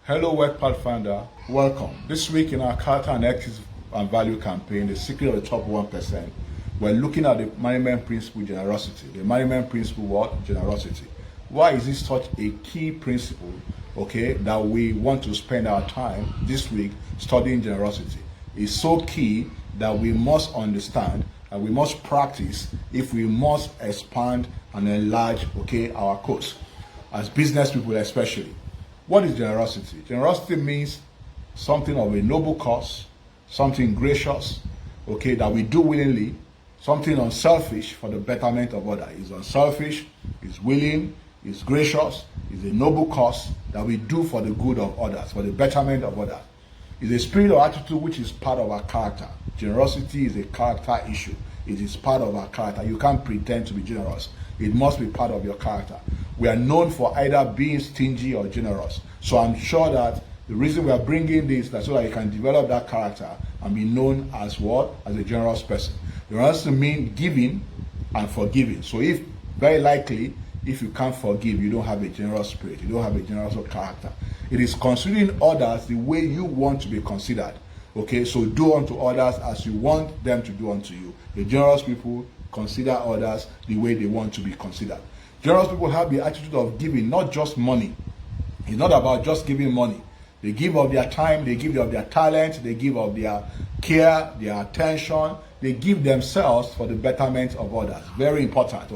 Hello, Work Pathfinder. Welcome. This week in our character and ethics and value campaign, The Secret of the Top 1%, we're looking at the management principle generosity. The management principle what? Generosity. Why is this such a key principle, that we want to spend our time this week studying generosity? It's so key that we must understand and we must practice if we must expand and enlarge, our course. As business people especially. What is generosity? Generosity means something of a noble cause, something gracious, that we do willingly, something unselfish for the betterment of others. It's unselfish, it's willing, it's gracious, it's a noble cause that we do for the good of others, for the betterment of others. It's a spirit or attitude which is part of our character. Generosity is a character issue. It is part of our character. You can't pretend to be generous. It must be part of your character. We are known for either being stingy or generous. So I'm sure that the reason we are bringing this is so that you can develop that character and be known as what? As a generous person. Generosity means giving and forgiving. So very likely, if you can't forgive, you don't have a generous spirit. You don't have a generous character. It is considering others the way you want to be considered. So do unto others as you want them to do unto you. The generous people consider others the way they want to be considered. Generous people have the attitude of giving, not just money. It's not about just giving money. They give of their time, they give of their talent, they give of their care, their attention. They give themselves for the betterment of others. Very important,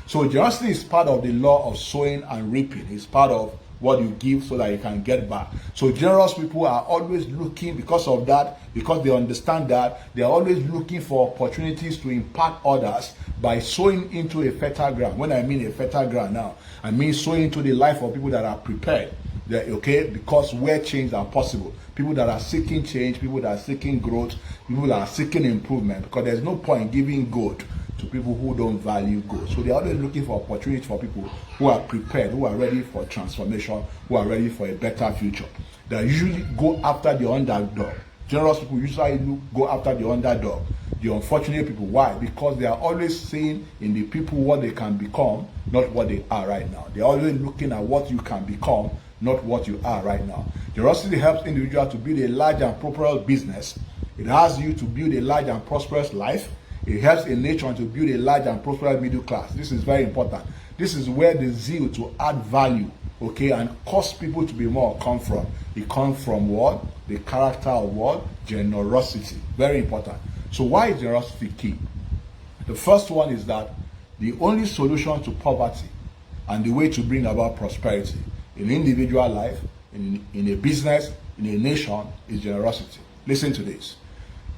So generosity is part of the law of sowing and reaping. It's part of what you give so that you can get back. So generous people are always looking, because of that, because they understand that, they are always looking for opportunities to impact others by sowing into a fertile ground. When I mean a fertile ground now, I mean sowing into the life of people that are prepared. Because where change are possible. People that are seeking change, people that are seeking growth, people that are seeking improvement, because there's no point giving good to people who don't value good. So they're always looking for opportunities for people who are prepared, who are ready for transformation, who are ready for a better future. They usually go after the underdog. Generous people usually go after the underdog, the unfortunate people. Why? Because they are always seeing in the people what they can become, not what they are right now. They're always looking at what you can become, not what you are right now. Generosity helps individuals to build a large and prosperous business. It has you to build a large and prosperous life. It helps a nation to build a large and prosperous middle class. This is very important. This is where the zeal to add value, and cause people to be more come from. It comes from what? The character of what? Generosity. Very important. So why is generosity key? The first one is that the only solution to poverty and the way to bring about prosperity in individual life, in a business, in a nation, is generosity. Listen to this.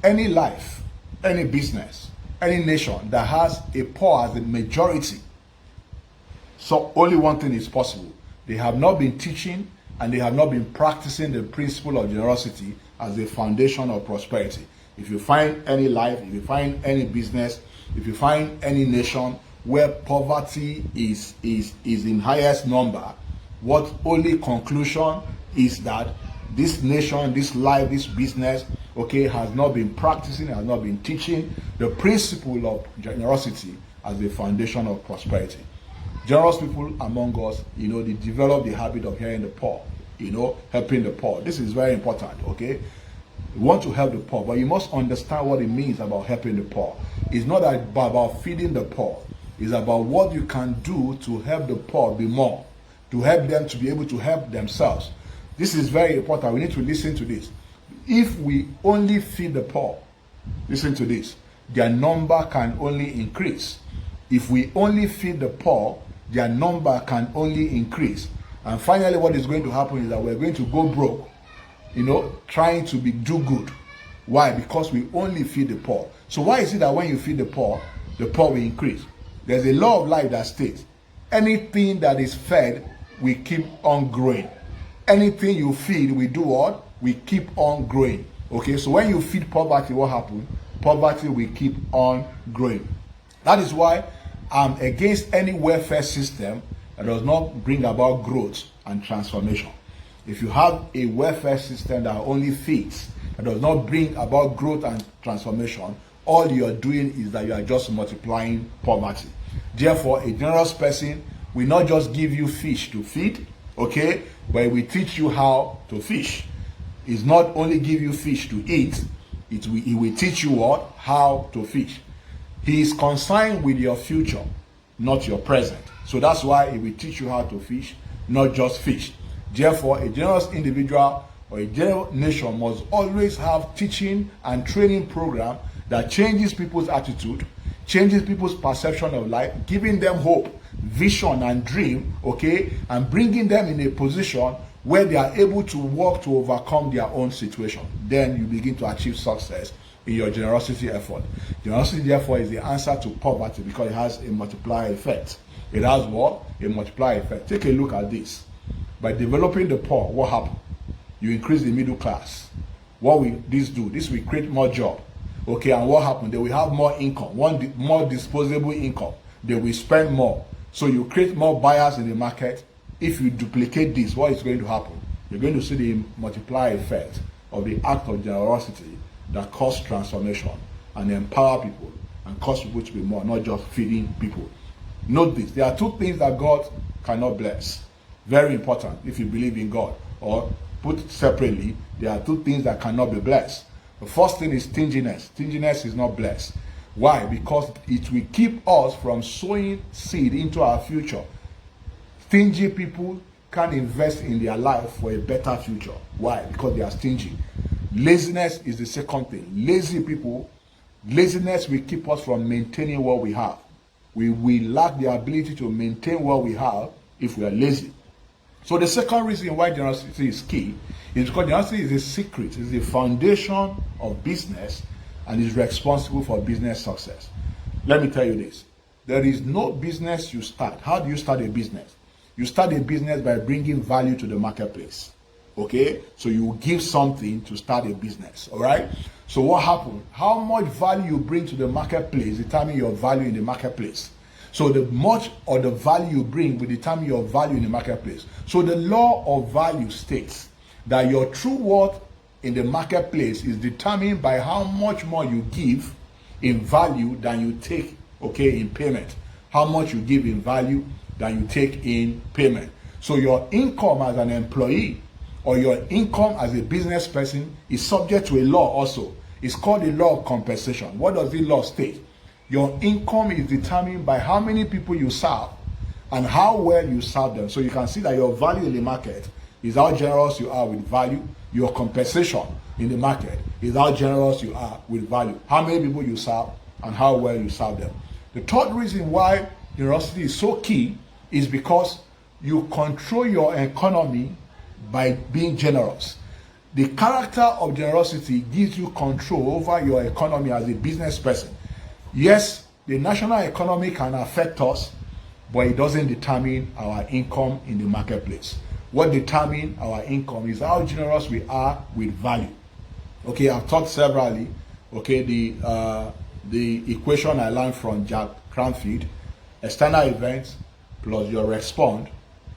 Any life, any business, any nation that has a poor as the majority, so only one thing is possible. They have not been teaching and they have not been practicing the principle of generosity as the foundation of prosperity. If you find any life, if you find any business, if you find any nation where poverty is in highest number, what only conclusion is that this nation, this life, this business, has not been practicing, has not been teaching the principle of generosity as the foundation of prosperity. Generous people among us, they develop the habit of hearing the poor, helping the poor. This is very important, You want to help the poor, but you must understand what it means about helping the poor. It's not about feeding the poor. It's about what you can do to help the poor be more, to help them to be able to help themselves. This is very important. We need to listen to this. If we only feed the poor, listen to this, their number can only increase. If we only feed the poor, their number can only increase. And finally, what is going to happen is that we're going to go broke, trying to do good. Why? Because we only feed the poor. So why is it that when you feed the poor will increase? There's a law of life that states anything that is fed, we keep on growing. Anything you feed, we do what? We keep on growing. So when you feed poverty, what happens? Poverty will keep on growing. That is why I'm against any welfare system that does not bring about growth and transformation. If you have a welfare system that only feeds, that does not bring about growth and transformation, all you are doing is that you are just multiplying poverty. Therefore, a generous person will not just give you fish to feed, but it will teach you how to fish. It's not only give you fish to eat, it will teach you what? How to fish. He is concerned with your future, not your present. So that's why he will teach you how to fish, not just fish. Therefore, a generous individual or a generous nation must always have teaching and training program that changes people's attitude, changes people's perception of life, giving them hope, vision and dream, okay, and bringing them in a position where they are able to work to overcome their own situation. Then you begin to achieve success in your generosity effort. Generosity, therefore, is the answer to poverty because it has a multiplier effect. It has what? A multiplier effect. Take a look at this. By developing the poor, what happens? You increase the middle class. What will this do? This will create more job. Okay, and what happens? They will have more income, more disposable income. They will spend more. So you create more buyers in the market. If you duplicate this, what is going to happen? You're going to see the multiplier effect of the act of generosity that cause transformation and empower people and cause people to be more, not just feeding people. Note this, there are two things that God cannot bless. Very important if you believe in God. Or put separately, there are two things that cannot be blessed. The first thing is stinginess. Stinginess is not blessed. Why? Because it will keep us from sowing seed into our future. Stingy people can't invest in their life for a better future. Why? Because they are stingy. Laziness is the second thing. Lazy people, laziness will keep us from maintaining what we have. We lack the ability to maintain what we have if we are lazy. So the second reason why generosity is key is because generosity is a secret, is the foundation of business and is responsible for business success. Let me tell you this. There is no business you start. How do you start a business? You start a business by bringing value to the marketplace. Okay? So you give something to start a business. All right? So what happens? How much value you bring to the marketplace determines your value in the marketplace. So the much or the value you bring will determine your value in the marketplace. So the law of value states that your true worth in the marketplace is determined by how much more you give in value than you take, okay, in payment. How much you give in value than you take in payment. So your income as an employee or your income as a business person is subject to a law also. It's called the law of compensation. What does the law state? Your income is determined by how many people you serve and how well you serve them. So you can see that your value in the market is how generous you are with value. Your compensation in the market is how generous you are with value. How many people you serve and how well you serve them. The third reason why generosity is so key is because you control your economy by being generous. The character of generosity gives you control over your economy as a business person. Yes, the national economy can affect us, but it doesn't determine our income in the marketplace. What determines our income is how generous we are with value. Okay, I've taught severally. Okay, the equation I learned from Jack Cranfield: external events plus your response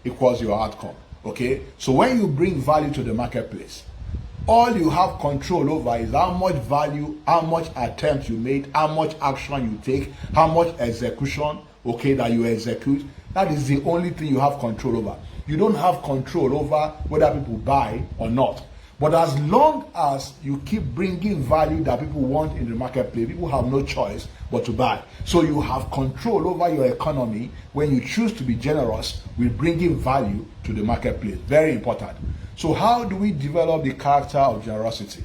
equals your outcome. Okay, so when you bring value to the marketplace, all you have control over is how much value, how much attempt you made, how much action you take, how much execution, okay, that you execute. That is the only thing you have control over. You don't have control over whether people buy or not. But as long as you keep bringing value that people want in the marketplace, people have no choice but to buy. So you have control over your economy when you choose to be generous with bringing value to the marketplace. Very important. So how do we develop the character of generosity?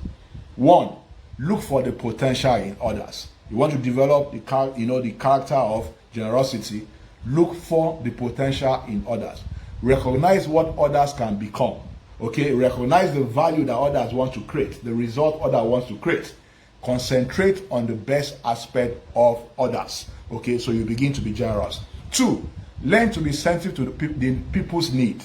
One, look for the potential in others. You want to develop the character of generosity. Look for the potential in others. Recognize what others can become. Okay, recognize the value that others want to create, the result others want to create. Concentrate on the best aspect of others. Okay, so you begin to be generous. Two, learn to be sensitive to the people's need.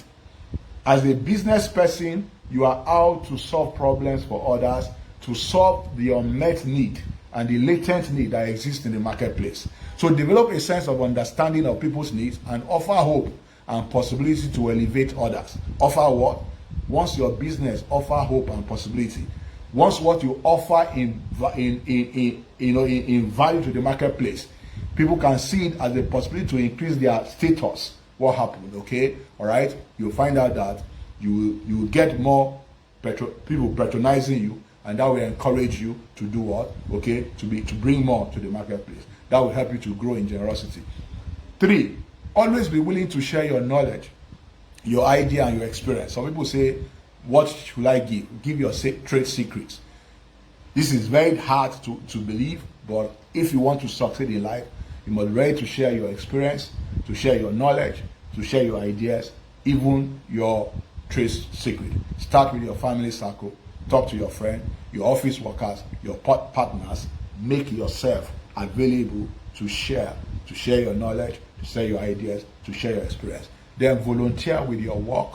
As a business person, you are out to solve problems for others, to solve the unmet need and the latent need that exists in the marketplace. So develop a sense of understanding of people's needs and offer hope and possibility to elevate others. Offer what? Once your business offer hope and possibility, once what you offer in value to the marketplace, people can see it as a possibility to increase their status. What happened? Okay, all right. You'll find out that You will get more people patronizing you, and that will encourage you to do what? Okay, to bring more to the marketplace. That will help you to grow in generosity. 3, always be willing to share your knowledge, your idea, and your experience. Some people say, what should I give? Give your trade secrets. This is very hard to believe, but if you want to succeed in life, you must be ready to share your experience, to share your knowledge, to share your ideas, even your trade secret. Start with your family circle, talk to your friend, your office workers, your partners. Make yourself available to share your knowledge, to share your ideas, to share your experience. Then volunteer with your work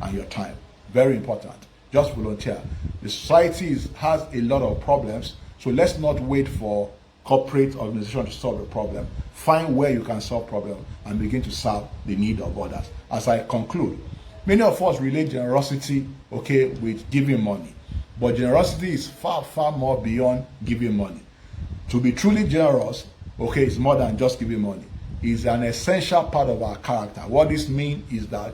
and your time. Very important. Just volunteer. The society has a lot of problems, so let's not wait for corporate organization to solve a problem. Find where you can solve problems and begin to serve the need of others. As I conclude, many of us relate generosity, okay, with giving money. But generosity is far, far more beyond giving money. To be truly generous, okay, is more than just giving money. It's an essential part of our character. What this means is that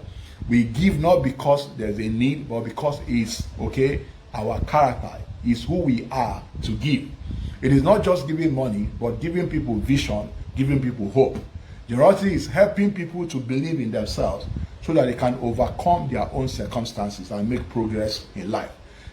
we give not because there's a need, but because it's, okay, our character is who we are to give. It is not just giving money, but giving people vision, giving people hope. Generosity is helping people to believe in themselves so that they can overcome their own circumstances and make progress in life.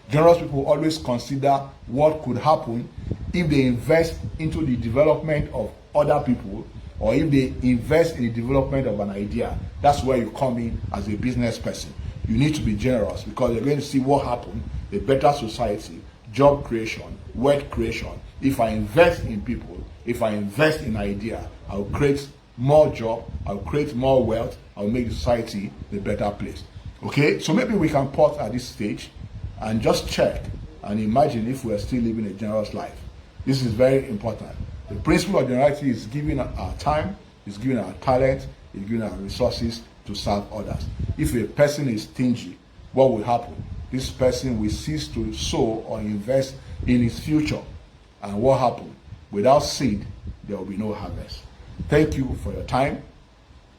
Generous people always consider what could happen if they invest into the development of other people, or if they invest in the development of an idea. That's where you come in as a business person. You need to be generous because you're going to see what happens, a better society, job creation, wealth creation. If I invest in people, if I invest in idea, I'll create more job, I'll create more wealth, I'll make the society a better place. Okay, so maybe we can pause at this stage and just check and imagine if we're still living a generous life. This is very important. The principle of generosity is giving our time, is giving our talent, is giving our resources to serve others. If a person is stingy, what will happen? This person will cease to sow or invest in his future. And what happened? Without seed, there will be no harvest. Thank you for your time.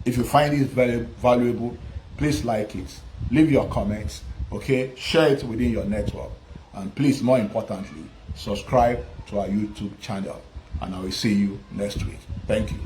If you find this very valuable, please like it. Leave your comments, okay? Share it within your network. And please, more importantly, subscribe to our YouTube channel. And I will see you next week. Thank you.